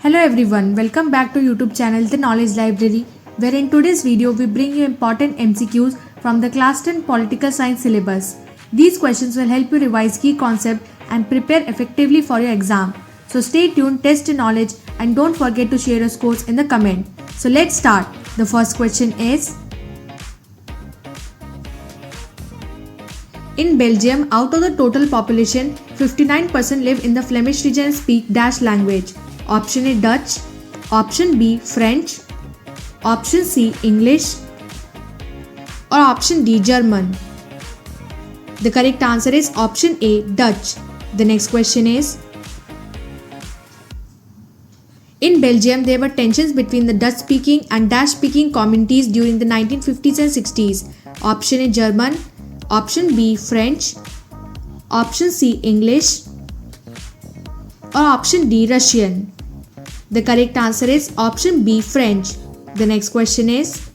Hello everyone, welcome back to YouTube channel The Knowledge Library, where in today's video we bring you important MCQs from the Class 10 Political Science syllabus. These questions will help you revise key concepts and prepare effectively for your exam. So stay tuned, test your knowledge and don't forget to share your scores in the comment. So let's start. The first question is: in Belgium, out of the total population, 59% live in the Flemish region and speak dash language. Option A Dutch, option B French, option C English, or option D German. The correct answer is option A Dutch. The next question is: in Belgium, there were tensions between the Dutch-speaking and Dash-speaking communities during the 1950s and 60s. Option A German, option B French, option C English, or option D Russian. The correct answer is option B French. The next question is: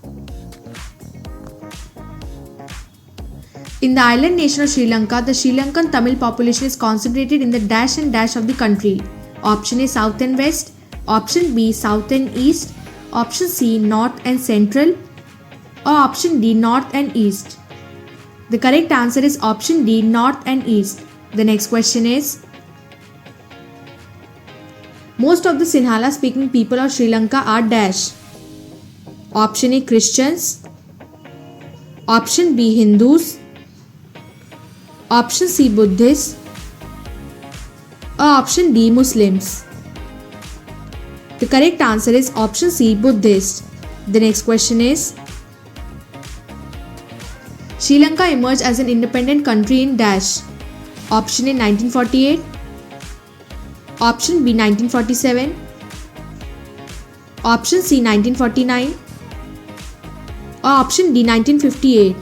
in the island nation of Sri Lanka, the Sri Lankan Tamil population is concentrated in the dash and dash of the country. Option A South and West, option B South and East, option C North and Central, or option D North and East. The correct answer is option D North and East. The next question is: most of the Sinhala speaking people of Sri Lanka are dash. Option A Christians, option B Hindus, option C Buddhists, or option D Muslims. The correct answer is option C Buddhist. The next question is: Sri Lanka emerged as an independent country in dash. Option A 1948, option B 1947, option C 1949, or option D 1958.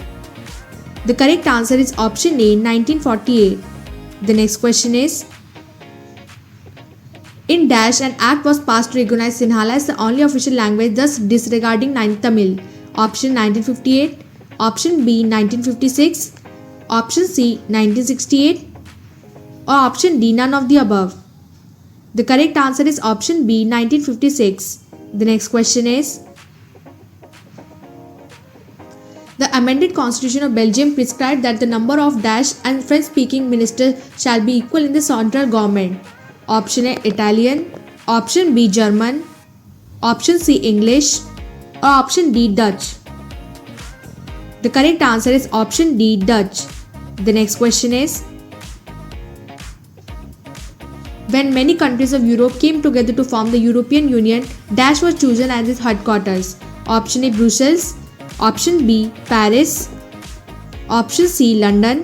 The correct answer is option A 1948. The next question is: in dash, an act was passed to recognize Sinhala as the only official language, thus disregarding Tamil. Option 1958, option B 1956, option C 1968, or option D none of the above. The correct answer is option B 1956. The next question is: the amended constitution of Belgium prescribed that the number of dash and French speaking ministers shall be equal in the central government. Option A Italian, option B German, option C English, or option D Dutch. The correct answer is option D Dutch. The next question is: when many countries of Europe came together to form the European Union, dash was chosen as its headquarters. Option A Brussels, option B Paris, option C London,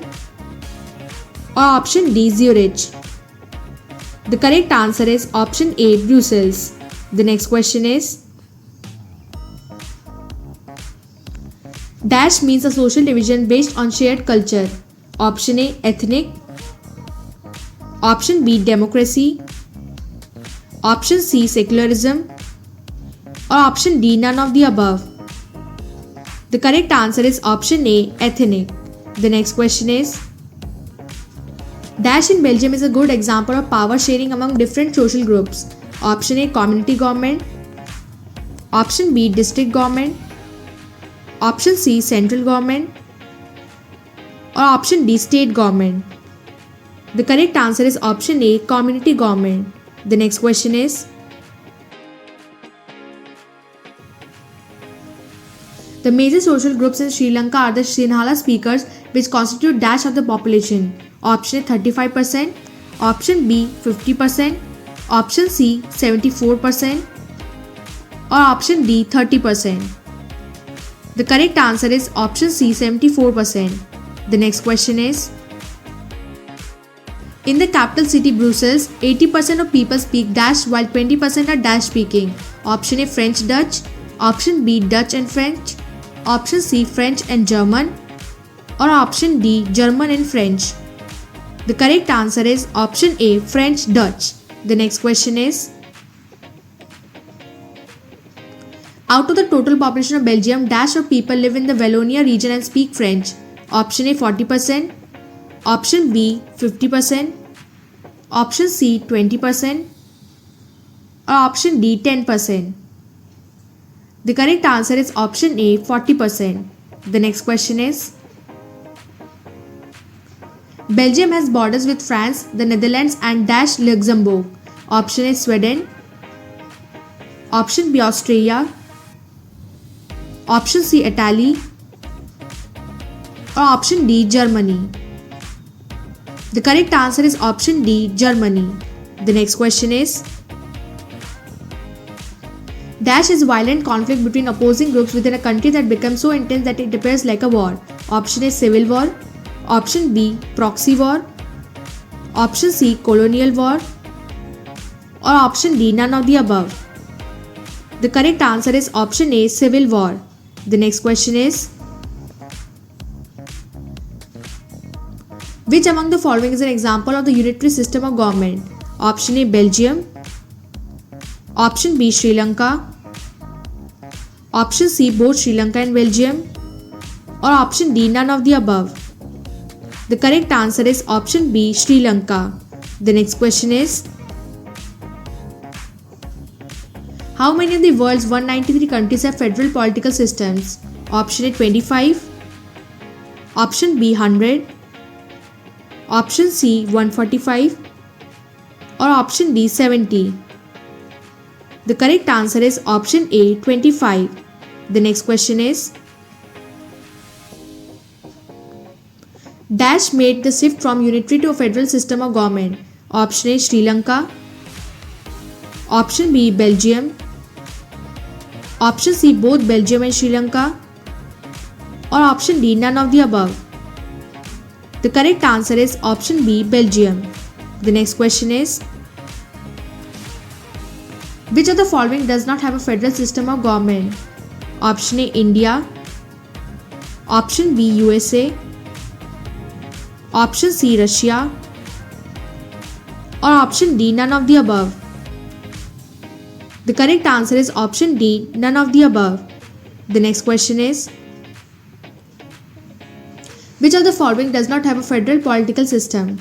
or option D Zurich. The correct answer is option A Brussels. The next question is: dash means a social division based on shared culture. Option A ethnic, option B democracy, option C secularism, or option D none of the above. The correct answer is option A ethnic. The next question is: dash in Belgium is a good example of power sharing among different social groups. Option A community government, option B district government, option C central government, or option D state government. The correct answer is option A community government. The next question is: the major social groups in Sri Lanka are the Sinhala speakers, which constitute dash of the population. Option A 35%, option B 50%, option C 74%, or option D 30%. The correct answer is option C 74%. The next question is: in the capital city Brussels, 80% of people speak dash while 20% are dash speaking. Option A French Dutch, option B Dutch and French, option C French and German, or option D German and French. The correct answer is option A French Dutch. The next question is: out of the total population of Belgium, dash of people live in the Wallonia region and speak French. Option A 40%, option B 50%, option C 20%, or option D 10%? The correct answer is option A 40%. The next question is, Belgium has borders with France, the Netherlands and dash Luxembourg. Option A Sweden, option B Australia, option C Italy, or option D Germany. The correct answer is option D Germany. The next question is, dash is violent conflict between opposing groups within a country that becomes so intense that it appears like a war. Option A Civil war, option B proxy war, option C colonial war, or option D none of the above. The correct answer is option A Civil war. The next question is, which among the following is an example of the unitary system of government? Option A Belgium, option B Sri Lanka, option C both Sri Lanka and Belgium, or option D none of the above. The correct answer is option B Sri Lanka. The next question is, how many of the world's 193 countries have federal political systems? Option A 25, option B 100, option C 145, or option D 70. The correct answer is option A 25. The next question is, dash made the shift from unitary to a federal system of government? Option A Sri Lanka, option B Belgium, option C both Belgium and Sri Lanka, or option D none of the above. The correct answer is option B Belgium. The next question is, which of the following does not have a federal system of government? Option A India, option B USA, option C Russia, or option D none of the above. The correct answer is option D none of the above. The next question is, which of the following does not have a federal political system?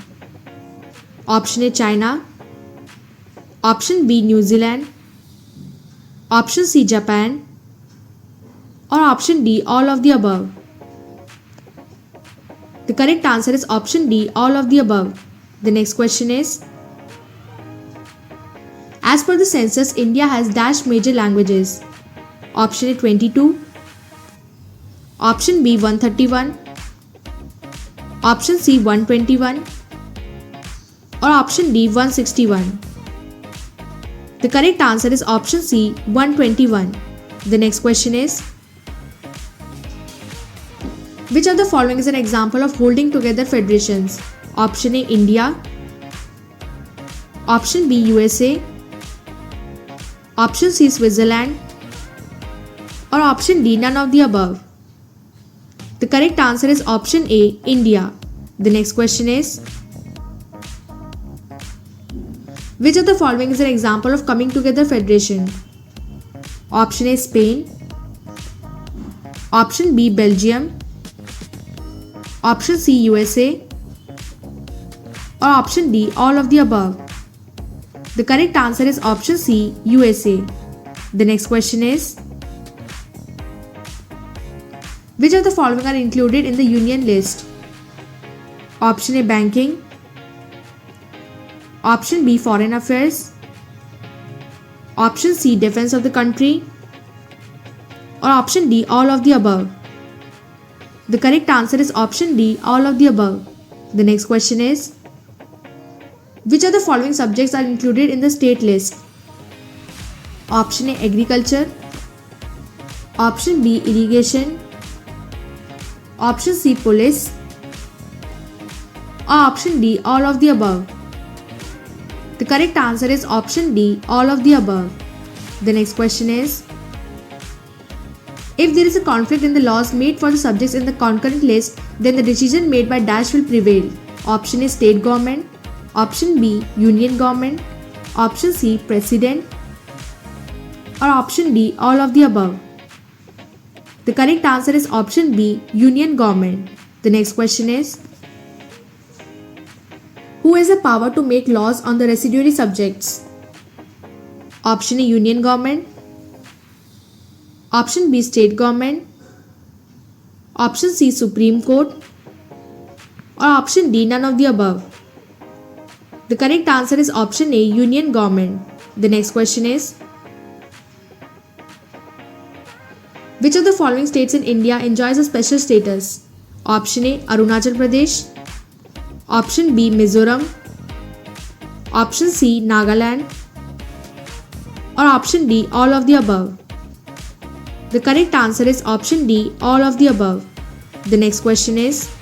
Option A China, option B New Zealand, option C Japan, or option D all of the above. The correct answer is option D all of the above. The next question is, as per the census, India has dash major languages? Option A 22, option B 131, option C 121, or option D 161. The correct answer is option C 121. The next question is, which of the following is an example of holding together federations? Option A India, option B USA, option C Switzerland, or option D none of the above. The correct answer is option A India. The next question is, which of the following is an example of coming together federation? Option A Spain, option B Belgium, option C USA, or option D all of the above. The correct answer is option C USA. The next question is, which of the following are included in the union list? Option A banking, option B foreign affairs, option C defense of the country, or option D all of the above. The correct answer is option D all of the above. The next question is, which of the following subjects are included in the state list? Option A agriculture, option B irrigation, option C police, or option D all of the above. The correct answer is option D all of the above. The next question is, if there is a conflict in the laws made for the subjects in the concurrent list, then the decision made by dash will prevail. Option A state government, option B union government, option C president, or option D all of the above. The correct answer is option B union government. The next question is, who has the power to make laws on the residuary subjects? Option A union government. Option B state government. Option C Supreme Court. Or option D none of the above. The correct answer is option A union government. The next question is, which of the following states in India enjoys a special status? Option A Arunachal Pradesh. Option B Mizoram. Option C Nagaland. Or option D all of the above. The correct answer is option D all of the above. The next question is,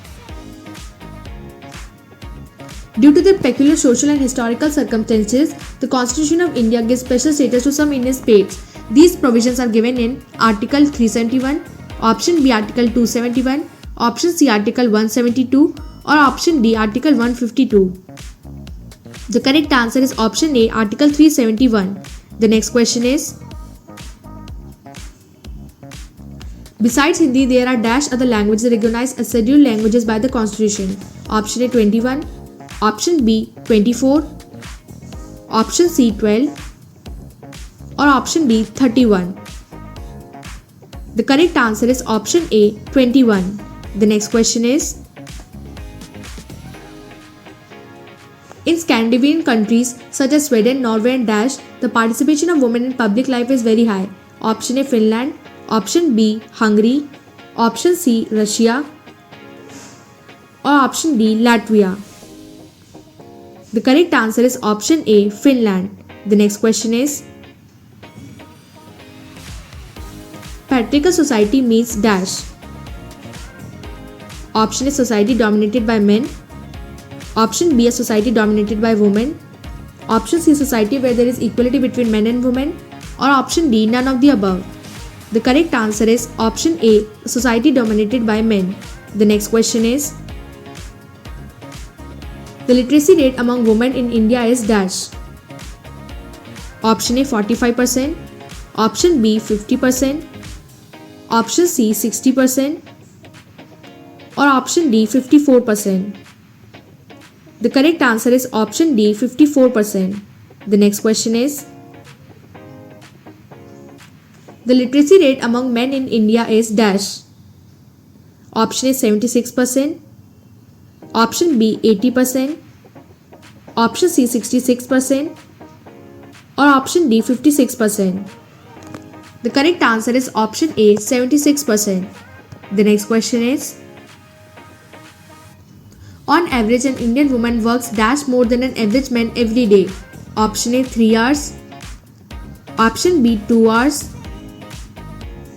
due to the peculiar social and historical circumstances, the Constitution of India gives special status to some Indian states. These provisions are given in Article 371, option B Article 271, option C Article 172, or option D Article 152. The correct answer is option A Article 371. The next question is, besides Hindi, there are dash other languages recognized as scheduled languages by the Constitution. Option A 21, option B 24, option C 12, or option D 31. The correct answer is option A 21. The next question is, in Scandinavian countries such as Sweden, Norway and Dash, the participation of women in public life is very high. Option A Finland, option B Hungary, option C Russia, or option D Latvia. The correct answer is option A Finland. The next question is, patriarchal society means dash. Option A society dominated by men. Option B a society dominated by women. Option C society where there is equality between men and women. Or option D none of the above. The correct answer is option A society dominated by men. The next question is, the literacy rate among women in India is dash. Option A 45%, option B 50%, option C 60%, or option D 54%. The correct answer is option D 54%. The next question is, the literacy rate among men in India is dash. Option A 76%, option B 80%, option C 66%, or option D 56%. The correct answer is option A 76%. The next question is, on average an Indian woman works dash more than an average man every day. Option A 3 hours, option B 2 hours,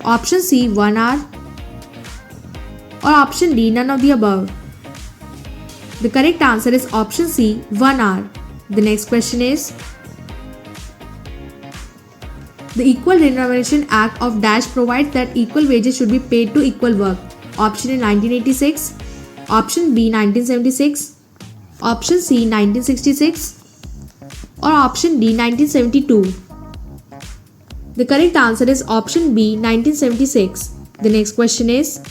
option C 1 hour, or option D none of the above. The correct answer is option C 1 hour. The next question is, the Equal Remuneration Act of Dash provides that equal wages should be paid to equal work. Option A 1986, option B 1976, option C 1966, or option D 1972. The correct answer is option B 1976. The next question is,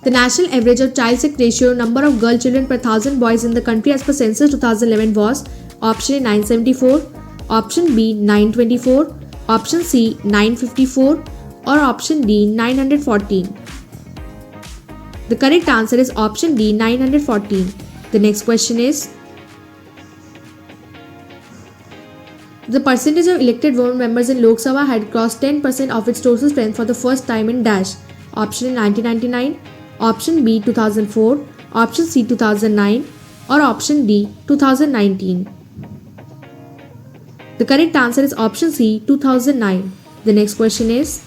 the national average of child sex ratio number of girl children per thousand boys in the country as per census 2011 was option A 974, option B 924, option C 954, or option D 914. The correct answer is option D 914. The next question is, the percentage of elected women members in Lok Sabha had crossed 10% of its total strength for the first time in dash. Option A 1999, option B 2004, option C 2009, or option D 2019. The correct answer is option C 2009. The next question is,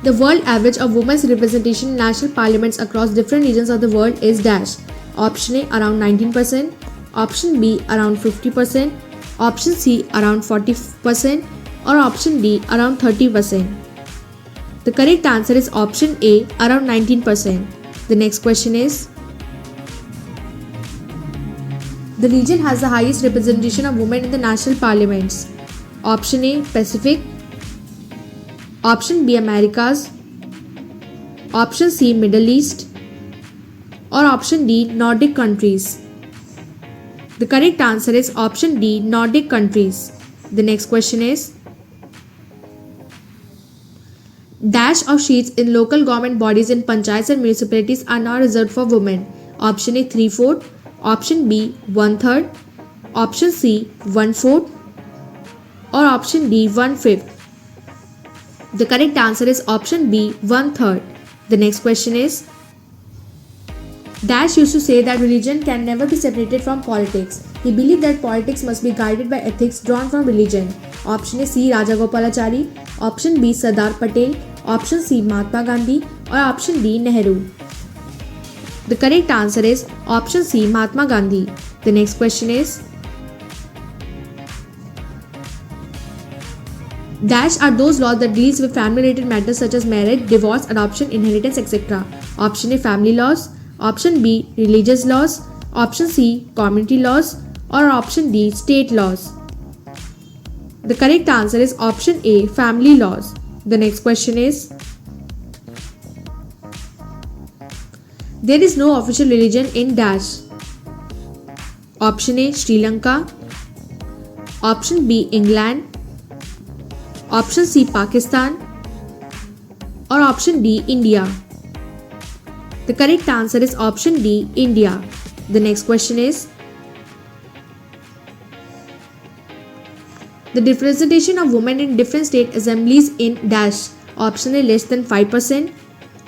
the world average of women's representation in national parliaments across different regions of the world is dash. Option A around 19%, option B around 50%, option C around 40%, or option D around 30%. The correct answer is option A around 19%. The next question is, the region has the highest representation of women in the national parliaments. Option A Pacific, option B Americas, option C Middle East, or option D Nordic countries. The correct answer is option D, Nordic countries. The next question is, dash of seats in local government bodies in panchayats and municipalities are now reserved for women. Option A 3/4, option B 1/3, option C 1/4, or option D 1/5. The correct answer is option B 1/3. The next question is, Dash used to say that religion can never be separated from politics. He believed that politics must be guided by ethics drawn from religion. Option A C Rajagopalachari, option B Sardar Patel, option C Mahatma Gandhi, or option D Nehru. The correct answer is option C Mahatma Gandhi. The next question is, dash are those laws that deals with family related matters such as marriage, divorce, adoption, inheritance, etc. Option A family laws, option B religious laws, option C community laws, or option D state laws. The correct answer is option A family laws. The next question is, there is no official religion in dash. Option A Sri Lanka, option B England, option C Pakistan, or option D India. The correct answer is option D India. The next question is, the representation of women in different state assemblies in dash. Option A less than 5%,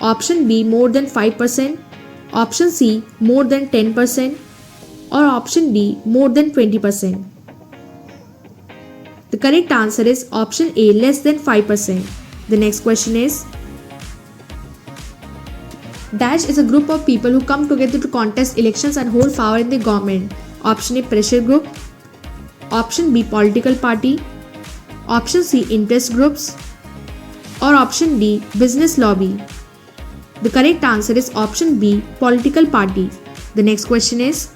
option B more than 5%, option C more than 10%, or option D more than 20%. The correct answer is option A less than 5%. The next question is, dash is a group of people who come together to contest elections and hold power in the government. Option A pressure group, option B political party, option C interest groups, or option D business lobby. The correct answer is option B political party. The next question is,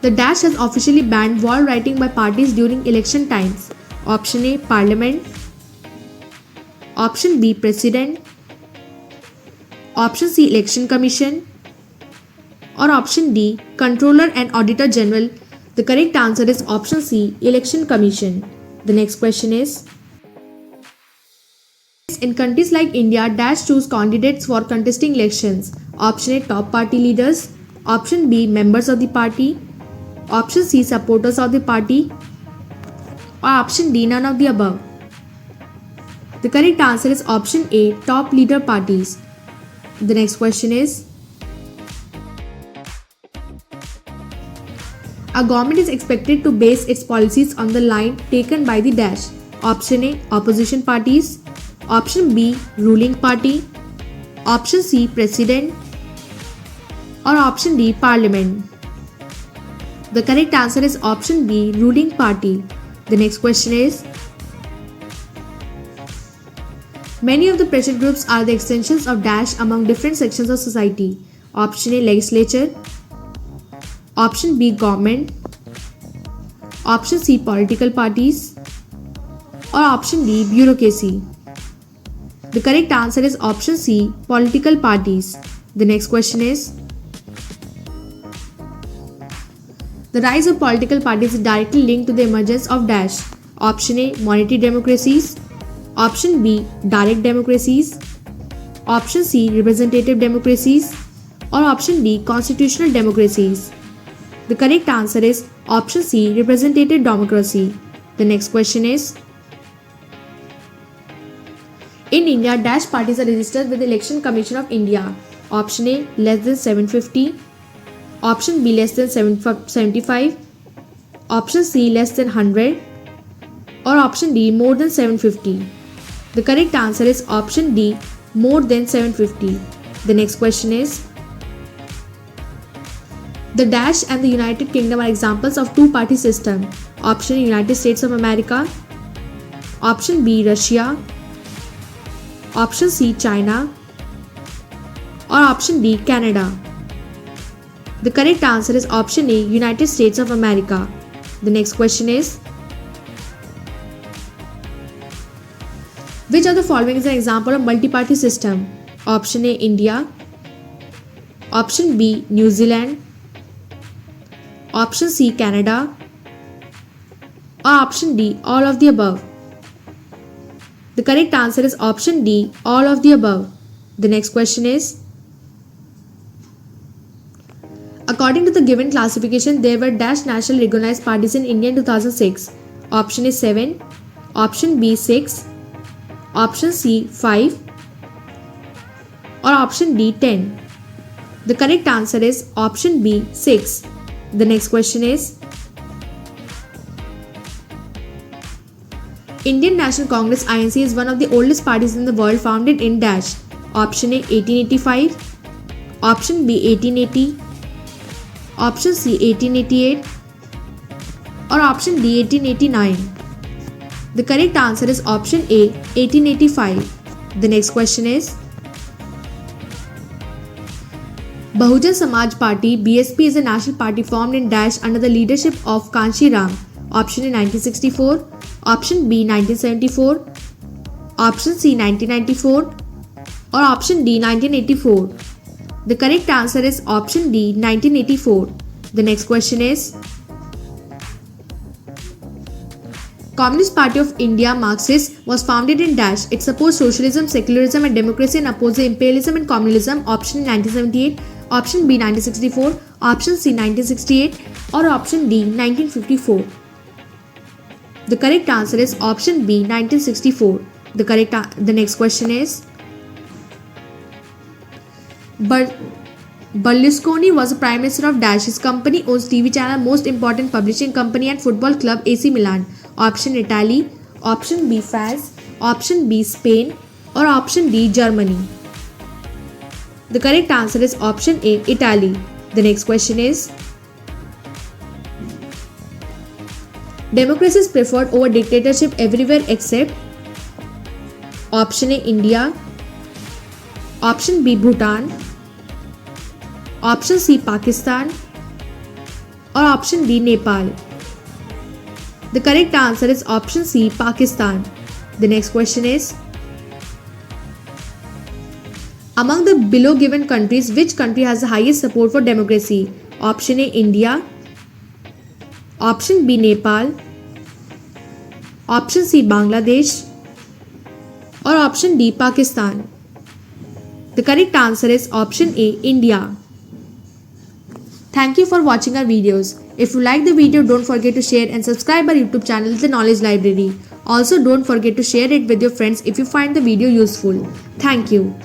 the dash has officially banned wall writing by parties during election times. Option A Parliament, option B President, option C Election Commission, or option D Controller and Auditor General. The correct answer is option C Election Commission. The next question is, in countries like India, dash choose candidates for contesting elections. Option A top party leaders, option B members of the party, option C supporters of the party, or option D none of the above. The correct answer is option A top leader parties. The next question is, a government is expected to base its policies on the line taken by the dash. Option A opposition parties, option B ruling party, option C president, or option D parliament. The correct answer is option B ruling party. The next question is, many of the pressure groups are the extensions of dash among different sections of society. Option A legislature, option B government, option C political parties, or option D bureaucracy. The correct answer is option C political parties. The next question is, the rise of political parties is directly linked to the emergence of dash. Option A monetary democracies, option B direct democracies, option C representative democracies, or option D constitutional democracies. The correct answer is option C representative democracy. The next question is, in India, dash parties are registered with the Election Commission of India. Option A less than 750, option B less than 75, option C less than 100, or option D more than 750. The correct answer is option D more than 750. The next question is, the dash and the United Kingdom are examples of two-party system. Option A United States of America, option B Russia, option C China, or option D Canada. The correct answer is option A United States of America. The next question is, which of the following is an example of multi-party system? Option A India, option B New Zealand, Option C, Canada. Or option D, all of the above. The correct answer is option D, all of the above. The next question is, according to the given classification, there were dash national recognized parties in India in 2006. Option is 7, option B 6, option C 5, or option D 10. The correct answer is option B 6. The next question is, Indian National Congress INC is one of the oldest parties in the world, founded in dash. Option A 1885, option B 1880, option C 1888, or option D 1889. The correct answer is option A 1885. The next question is, Bahujan Samaj Party BSP is a national party formed in dash under the leadership of Kanshi Ram. Option A 1964, option B 1974, option C 1994, or option D 1984. The correct answer is option D 1984. The next question is, Communist Party of India Marxist was founded in dash. It supports socialism, secularism and democracy and opposes imperialism and communism. Option A 1978, option B 1964, option C 1968, or option D 1954. The correct answer is option B 1964. The next question is, Berlusconi was the Prime Minister of dash. His company owns TV channel, most important publishing company and football club AC Milan. Option Italy, option B France, option B Spain, or option D Germany. The correct answer is option A Italy. The next question is, democracy is preferred over dictatorship everywhere except option A India, option B Bhutan, option C Pakistan, or option D Nepal. The correct answer is option C Pakistan. The next question is, among the below given countries, which country has the highest support for democracy? Option A India, option B Nepal, option C Bangladesh, or option D Pakistan. The correct answer is option A India. Thank you for watching our videos. If you like the video, don't forget to share and subscribe our YouTube channel, The Knowledge Library. Also, don't forget to share it with your friends if you find the video useful. Thank you.